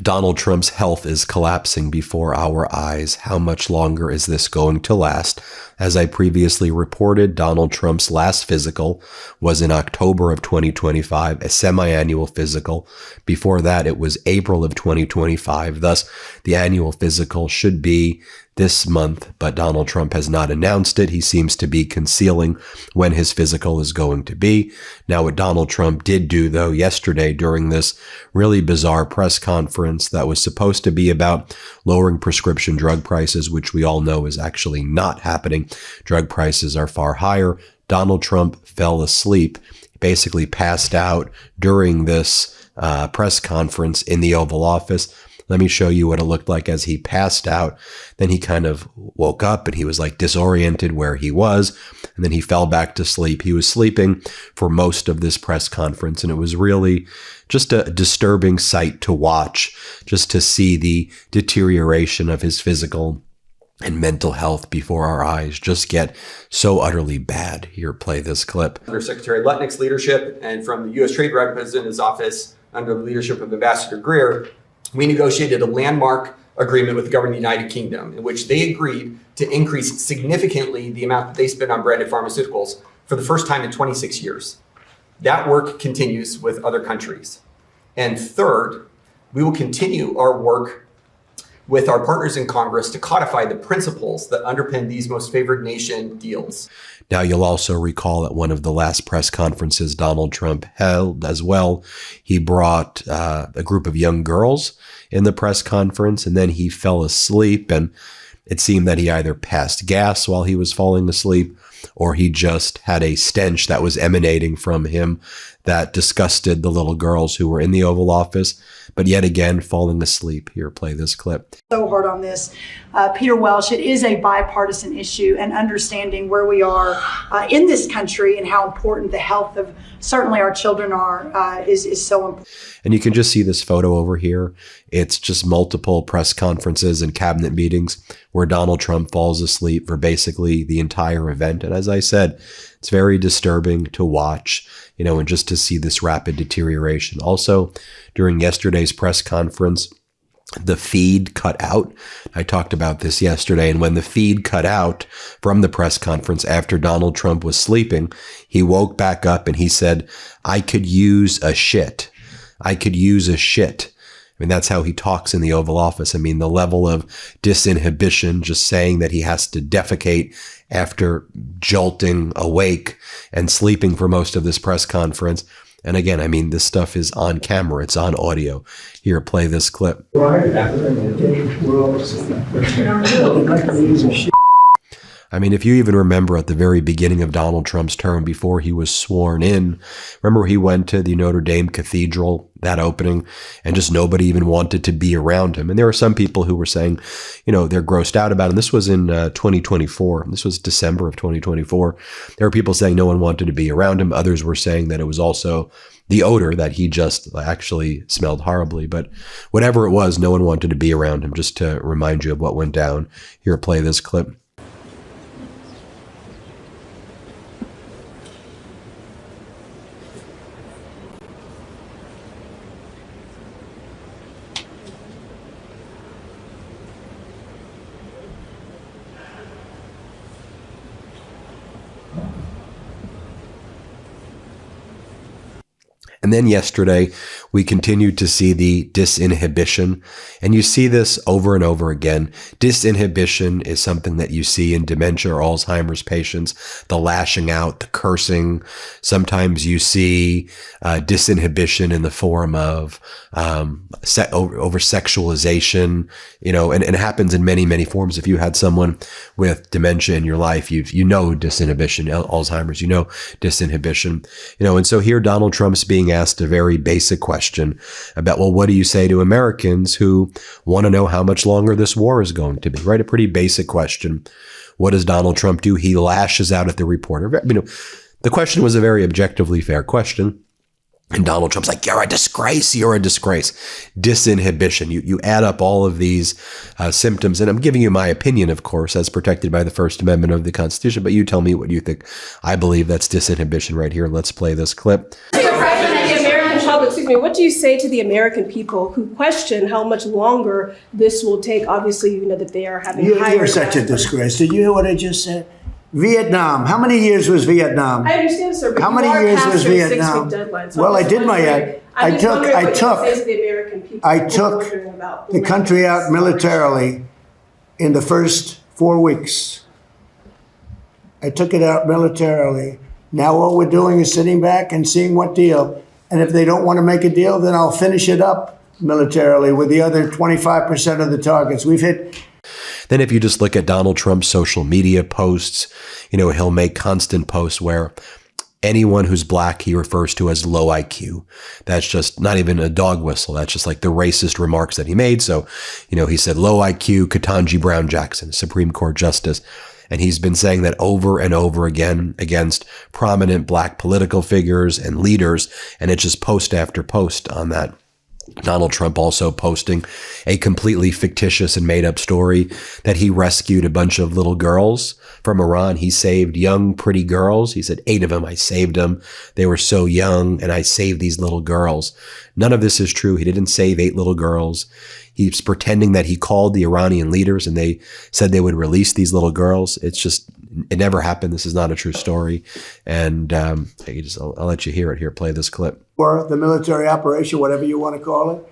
Donald Trump's health is collapsing before our eyes. How much longer is this going to last? As I previously reported, Donald Trump's last physical was in October of 2025, a semi-annual physical. Before that, it was April of 2025. Thus, the annual physical should be this month, but Donald Trump has not announced it. He seems to be concealing when his physical is going to be. Now, what Donald Trump did do, though, yesterday during this really bizarre press conference that was supposed to be about lowering prescription drug prices, which we all know is actually not happening. Drug prices are far higher. Donald Trump fell asleep, basically passed out during this press conference in the Oval Office. Let me show you what it looked like as he passed out. Then he kind of woke up and he was like disoriented where he was. And then he fell back to sleep. He was sleeping for most of this press conference. And it was really just a disturbing sight to watch, just to see the deterioration of his physical and mental health before our eyes just get so utterly bad. Here, play this clip. Under Secretary Lutnick's leadership and from the U.S. Trade Representative's office under the leadership of Ambassador Greer, we negotiated a landmark agreement with the government of the United Kingdom in which they agreed to increase significantly the amount that they spend on branded pharmaceuticals for the first time in 26 years. That work continues with other countries. And third, we will continue our work with our partners in Congress to codify the principles that underpin these most favored nation deals. Now, you'll also recall at one of the last press conferences Donald Trump held as well, he brought a group of young girls in the press conference, and then he fell asleep, and it seemed that he either passed gas while he was falling asleep, or he just had a stench that was emanating from him that disgusted the little girls who were in the Oval Office, but yet again, falling asleep. Here, play this clip. So hard on this. Peter Welsh, it is a bipartisan issue, and understanding where we are in this country and how important the health of certainly our children are is so important. And you can just see this photo over here. It's just multiple press conferences and cabinet meetings where Donald Trump falls asleep for basically the entire event. And as I said, it's very disturbing to watch, you know, and just to see this rapid deterioration. Also, during yesterday's press conference, the feed cut out. I talked about this yesterday. And when the feed cut out from the press conference after Donald Trump was sleeping, he woke back up and he said, "I could use a shit. I could use a shit." I mean, that's how he talks in the Oval Office. I mean, the level of disinhibition, just saying that he has to defecate after jolting awake and sleeping for most of this press conference. And again, I mean, this stuff is on camera. It's on audio. Here, play this clip. I mean, if you even remember at the very beginning of Donald Trump's term before he was sworn in, remember he went to the Notre Dame Cathedral, that opening, and just nobody even wanted to be around him. And there were some people who were saying, you know, they're grossed out about it. And this was in 2024. This was December of 2024. There were people saying no one wanted to be around him. Others were saying that it was also the odor, that he just actually smelled horribly. But whatever it was, no one wanted to be around him. Just to remind you of what went down. Here, play this clip. And then yesterday, we continued to see the disinhibition. And you see this over and over again. Disinhibition is something that you see in dementia or Alzheimer's patients, the lashing out, the cursing. Sometimes you see disinhibition in the form of over sexualization, you know, and it happens in many, many forms. If you had someone with dementia in your life, you know disinhibition, Alzheimer's, you know disinhibition, you know. And so here Donald Trump's being asked a very basic question about, well, what do you say to Americans who want to know how much longer this war is going to be, right? A pretty basic question. What does Donald Trump do? He lashes out at the reporter. You know, the question was a very objectively fair question. And Donald Trump's like, "You're a disgrace. You're a disgrace." Disinhibition. You add up all of these symptoms. And I'm giving you my opinion, of course, as protected by the First Amendment of the Constitution. But you tell me what you think. I believe that's disinhibition right here. Let's play this clip. Mr. President, the American excuse me, what do you say to the American people who question how much longer this will take? Obviously, you know that they are having higher. You're such a disgrace. Did you hear what I just said? Vietnam. How many years was Vietnam? I understand, sir, but how many years was Vietnam? Well, I did my. I took the country out militarily in the first 4 weeks. I took it out militarily. Now all we're doing is sitting back and seeing what deal. And if they don't want to make a deal, then I'll finish it up militarily with the other 25% of the targets. We've hit. Then if you just look at Donald Trump's social media posts, he'll make constant posts where anyone who's black, he refers to as low IQ. That's just not even a dog whistle. That's just like the racist remarks that he made. So, he said low IQ, Ketanji Brown Jackson, Supreme Court Justice. And he's been saying that over and over again against prominent black political figures and leaders. And it's just post after post on that. Donald Trump also posting a completely fictitious and made up story that he rescued a bunch of little girls from Iran. He saved young, pretty girls. He said 8 of them, I saved them. They were so young and I saved these little girls. None of this is true. He didn't save 8 little girls. He's pretending that he called the Iranian leaders and they said they would release these little girls. It never happened. This is not a true story. And I'll let you hear it here. Play this clip. Or the military operation, whatever you want to call it.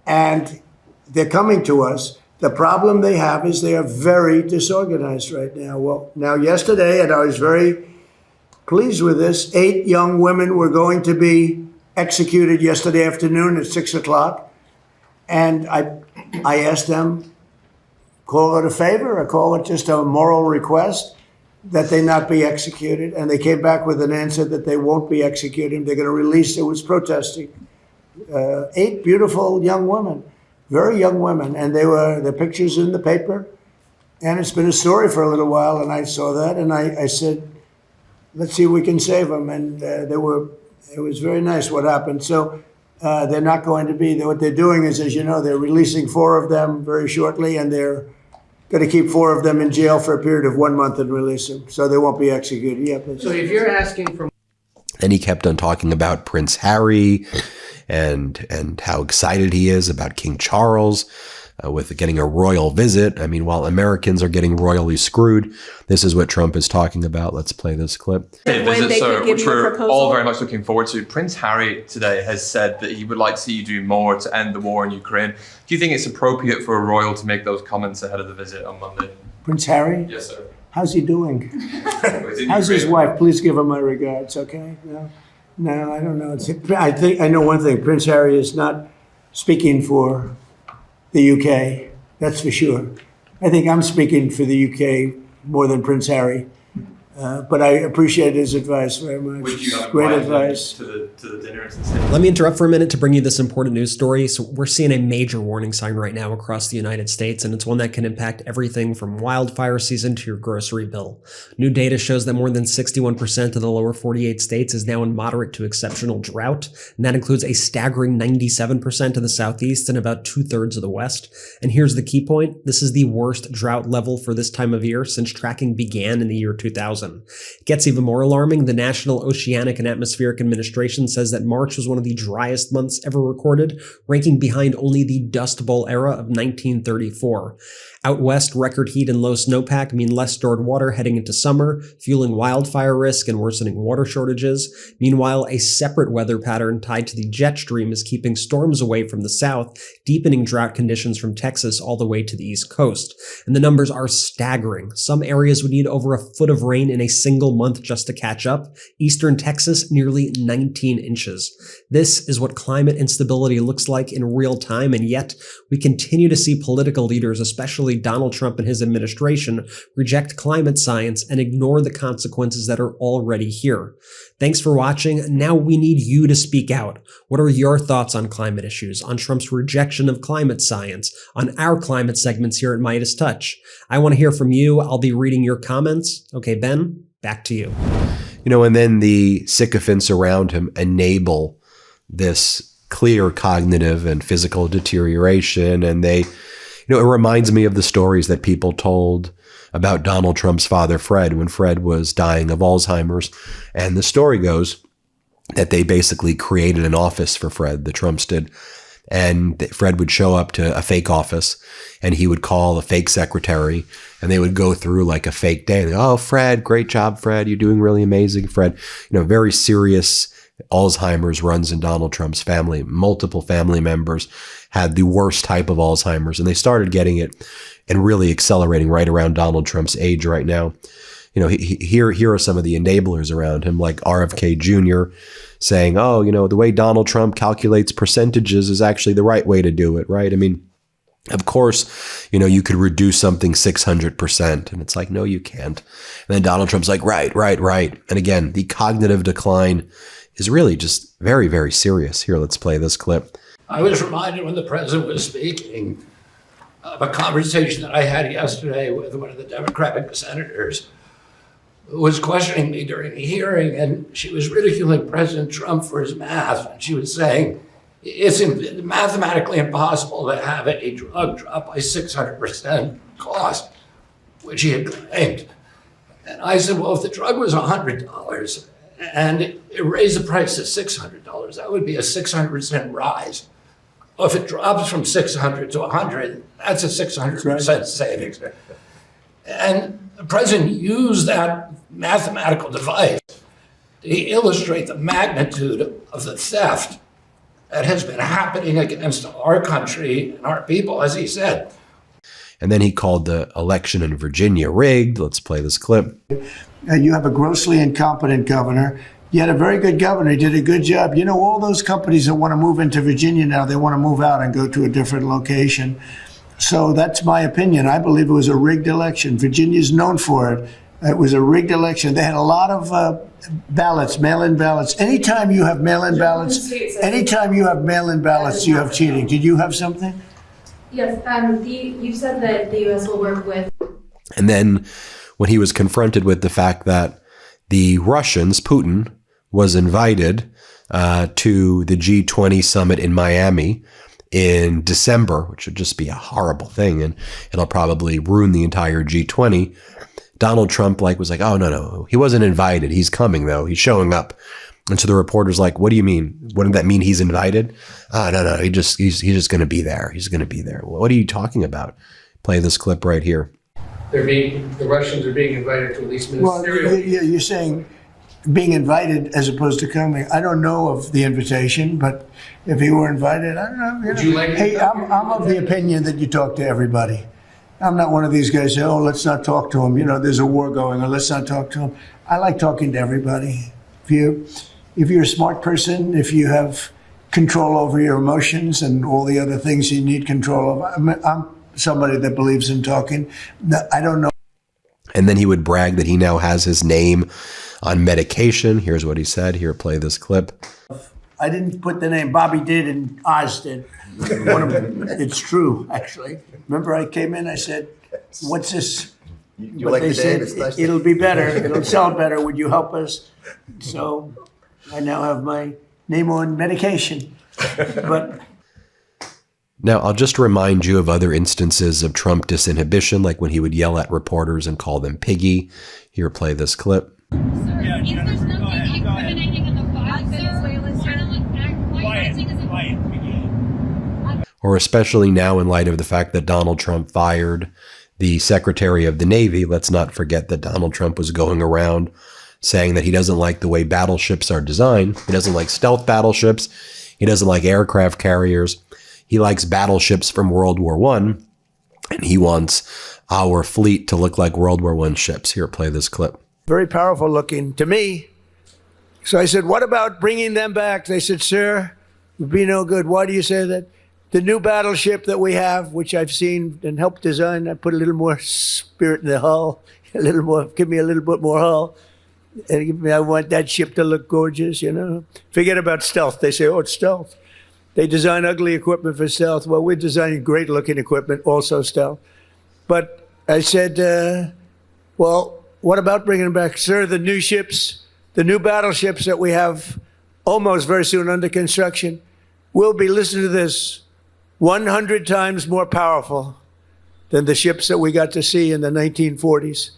And they're coming to us. The problem they have is they are very disorganized right now. Well, now yesterday, and I was very pleased with this, 8 young women were going to be executed yesterday afternoon at 6 o'clock. And I asked them, call it a favor or call it just a moral request that they not be executed. And they came back with an answer that they won't be executed. They're going to release, it was protesting. 8 beautiful young women, very young women. And the pictures in the paper. And it's been a story for a little while. And I saw that and I said, let's see if we can save them. And it was very nice what happened. So they're not going to be, what they're doing is, as you know, they're releasing 4 of them very shortly and they're going to keep 4 of them in jail for a period of 1 month and release them. So they won't be executed. Yeah, so if you're asking for... And he kept on talking about Prince Harry and how excited he is about King Charles with getting a royal visit. I mean, while Americans are getting royally screwed, this is what Trump is talking about. Let's play this clip. Visit, sir, which we're all very much looking forward to. Prince Harry today has said that he would like to see you do more to end the war in Ukraine. Do you think it's appropriate for a royal to make those comments ahead of the visit on Monday? Prince Harry? Yes, sir. How's he doing? How's his wife? Please give him my regards, okay? No, I don't know. I know one thing. Prince Harry is not speaking for the UK, that's for sure. I think I'm speaking for the UK more than Prince Harry, but I appreciate his advice very much. Would you have great advice to the dinner instead? Let me interrupt for a minute to bring you this important news story. So we're seeing a major warning sign right now across the United States, and it's one that can impact everything from wildfire season to your grocery bill. New data shows that more than 61% of the lower 48 states is now in moderate to exceptional drought, and that includes a staggering 97% of the Southeast and about 2/3 of the West. And here's the key point. This is the worst drought level for this time of year since tracking began in the year 2000. It gets even more alarming. The National Oceanic and Atmospheric Administration says that March was one of the driest months ever recorded, ranking behind only the Dust Bowl era of 1934. Out west, record heat and low snowpack mean less stored water heading into summer, fueling wildfire risk and worsening water shortages. Meanwhile, a separate weather pattern tied to the jet stream is keeping storms away from the south, deepening drought conditions from Texas all the way to the East Coast. And the numbers are staggering. Some areas would need over a foot of rain in a single month just to catch up. Eastern Texas, nearly 19 inches. This is what climate instability looks like in real time, and yet we continue to see political leaders, especially Donald Trump and his administration, reject climate science and ignore the consequences that are already here. Thanks for watching. Now we need you to speak out. What are your thoughts on climate issues, on Trump's rejection of climate science, on our climate segments here at MeidasTouch? I want to hear from you. I'll be reading your comments. Okay, Ben, back to you. And then the sycophants around him enable this clear cognitive and physical deterioration, and they it reminds me of the stories that people told about Donald Trump's father, Fred, when Fred was dying of Alzheimer's. And the story goes that they basically created an office for Fred, the Trumps did. And Fred would show up to a fake office and he would call a fake secretary and they would go through like a fake day. And oh, Fred, great job, Fred. You're doing really amazing, Fred. Very serious Alzheimer's runs in Donald Trump's family. Multiple family members had the worst type of Alzheimer's and they started getting it and really accelerating right around Donald Trump's age right now. Here are some of the enablers around him, like RFK Jr. saying, oh, the way Donald Trump calculates percentages is actually the right way to do it, right? I mean, of course, you could reduce something 600%. And it's like, no, you can't. And then Donald Trump's like, right. And again, the cognitive decline is really just very, very serious. Here, let's play this clip. I was reminded when the president was speaking of a conversation that I had yesterday with one of the Democratic senators who was questioning me during the hearing, and she was ridiculing President Trump for his math. And she was saying, it's mathematically impossible to have a drug drop by 600% cost, which he had claimed. And I said, well, if the drug was $100 and it raised the price to $600, that would be a 600% rise. Well, if it drops from 600 to 100, that's a 600% savings. And the president used that mathematical device to illustrate the magnitude of the theft that has been happening against our country and our people, as he said. And then he called the election in Virginia rigged. Let's play this clip. You have a grossly incompetent governor. You had a very good governor. He did a good job. All those companies that want to move into Virginia now, they want to move out and go to a different location. So that's my opinion. I believe it was a rigged election. Virginia's known for it. It was a rigged election. They had a lot of ballots, mail-in ballots. Anytime you have mail-in ballots, you have cheating. Did you have something? Yes. You said that the U.S. will work with. And then when he was confronted with the fact that the Russians, Putin, was invited to the G20 summit in Miami in December, which would just be a horrible thing, and it'll probably ruin the entire G20. Donald Trump was like, oh, no, he wasn't invited. He's coming, though. He's showing up. And so the reporter's like, what do you mean? Wouldn't that mean he's invited? No, he's just going to be there. He's going to be there. What are you talking about? Play this clip right here. The Russians are being invited to at least ministerial. Well, you're saying being invited as opposed to coming. I don't know of the invitation, but if he were invited, I don't know. Would you like hey, I'm of the opinion that you talk to everybody. I'm not one of these guys who say, oh, let's not talk to him. There's a war going on. Let's not talk to him. I like talking to everybody. If you're a smart person, if you have control over your emotions and all the other things you need control of, I'm somebody that believes in talking. I don't know. And then he would brag that he now has his name on medication. Here's what he said. Here, play this clip. I didn't put the name. Bobby did and Oz did. It's true, actually. Remember I came in, I said, what's this? But they said, it'll be better. It'll sell better. Would you help us? So I now have my name on medication. But now, I'll just remind you of other instances of Trump disinhibition, like when he would yell at reporters and call them piggy. Here, play this clip. Sir, is there something incriminating in the file, Venezuela's or especially now in light of the fact that Donald Trump fired the Secretary of the Navy, let's not forget that Donald Trump was going around saying that he doesn't like the way battleships are designed. He doesn't like stealth battleships. He doesn't like aircraft carriers. He likes battleships from World War I, and he wants our fleet to look like World War I ships. Here, play this clip. Very powerful looking to me. So I said, what about bringing them back? They said, sir, it would be no good. Why do you say that? The new battleship that we have, which I've seen and helped design, I put a little more spirit in the hull, a little more, give me a little bit more hull. And I want that ship to look gorgeous, Forget about stealth. They say, oh, it's stealth. They design ugly equipment for stealth. Well, we're designing great looking equipment, also stealth. But I said, well, what about bringing them back? Sir, the new ships, the new battleships that we have almost very soon under construction will be, listen to this, 100 times more powerful than the ships that we got to see in the 1940s.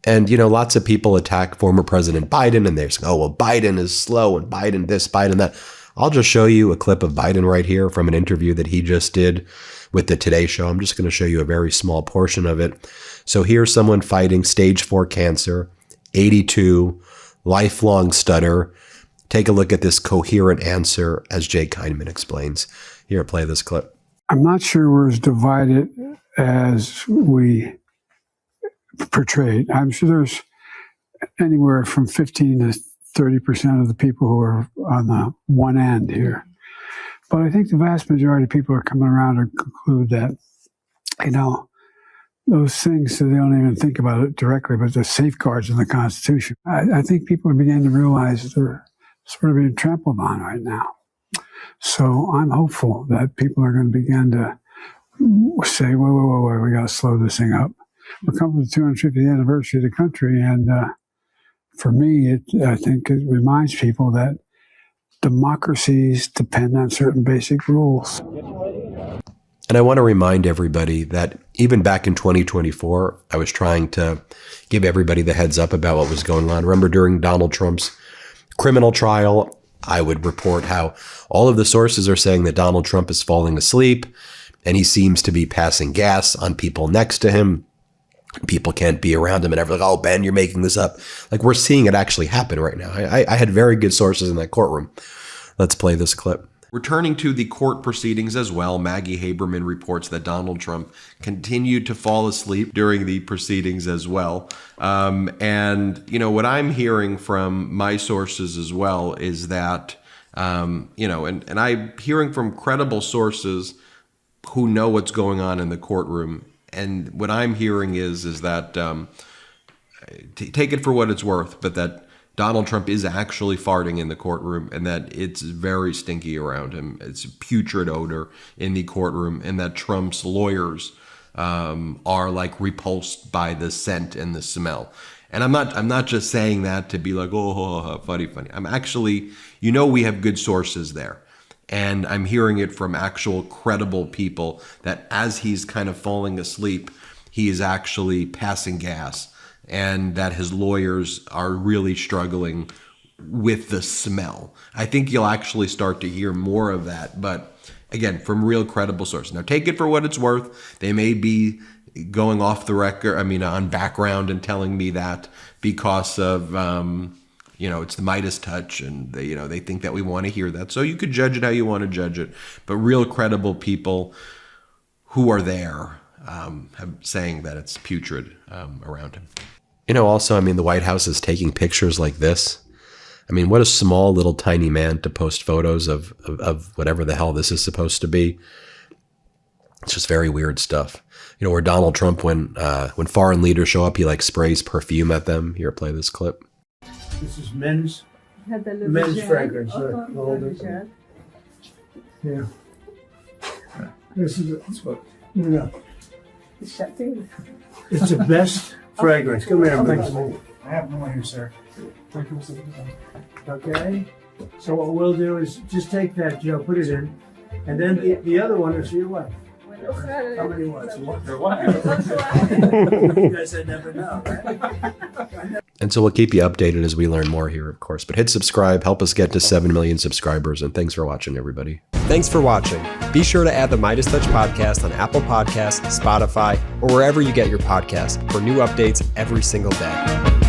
And, lots of people attack former President Biden and they're saying, oh, well, Biden is slow and Biden this, Biden that. I'll just show you a clip of Biden right here from an interview that he just did with the Today Show. I'm just going to show you a very small portion of it. So here's someone fighting stage 4 cancer, 82, lifelong stutter. Take a look at this coherent answer as Jay Kindman explains. Here, play this clip. I'm not sure we're as divided as we portrayed. I'm sure there's anywhere from 15 to 30% of the people who are on the one end here. But I think the vast majority of people are coming around to conclude that, those things, so they don't even think about it directly, but the safeguards in the Constitution. I think people are beginning to realize that they're sort of being trampled on right now. So I'm hopeful that people are going to begin to say, wait, we got to slow this thing up. We're coming to the 250th anniversary of the country, and for me, I think it reminds people that democracies depend on certain basic rules. And I want to remind everybody that even back in 2024, I was trying to give everybody the heads up about what was going on. Remember, during Donald Trump's criminal trial, I would report how all of the sources are saying that Donald Trump is falling asleep and he seems to be passing gas on people next to him. People can't be around him and everyone's like, oh, Ben, you're making this up. Like, we're seeing it actually happen right now. I had very good sources in that courtroom. Let's play this clip. Returning to the court proceedings as well, Maggie Haberman reports that Donald Trump continued to fall asleep during the proceedings as well. And what I'm hearing from my sources as well is that, and I'm hearing from credible sources who know what's going on in the courtroom. And what I'm hearing is that, take it for what it's worth, but that Donald Trump is actually farting in the courtroom and that it's very stinky around him. It's a putrid odor in the courtroom, and that Trump's lawyers are like repulsed by the scent and the smell. And I'm not just saying that to be like, oh, funny. I'm actually, we have good sources there. And I'm hearing it from actual credible people that as he's kind of falling asleep, he is actually passing gas, and that his lawyers are really struggling with the smell. I think you'll actually start to hear more of that, but again, from real credible sources. Now, take it for what it's worth. They may be going off the record, on background and telling me that because of, it's the MeidasTouch, and they think that we want to hear that. So you could judge it how you want to judge it, but real credible people who are there have saying that it's putrid around him. Also, the White House is taking pictures like this. What a small little tiny man to post photos of whatever the hell this is supposed to be. It's just very weird stuff. Where Donald Trump, when foreign leaders show up, he sprays perfume at them. Here, play this clip. This is men's fragrance. Yeah. This is it's the best fragrance. Come here, I have no here, sir. Okay. So what we'll do is just take that, Joe, put it in, and then the other one is your wife. How many ones? Your wife. You guys never know, right? And so we'll keep you updated as we learn more here, of course. But hit subscribe, help us get to 7 million subscribers, and thanks for watching, everybody. Thanks for watching. Be sure to add the MeidasTouch podcast on Apple Podcasts, Spotify, or wherever you get your podcasts for new updates every single day.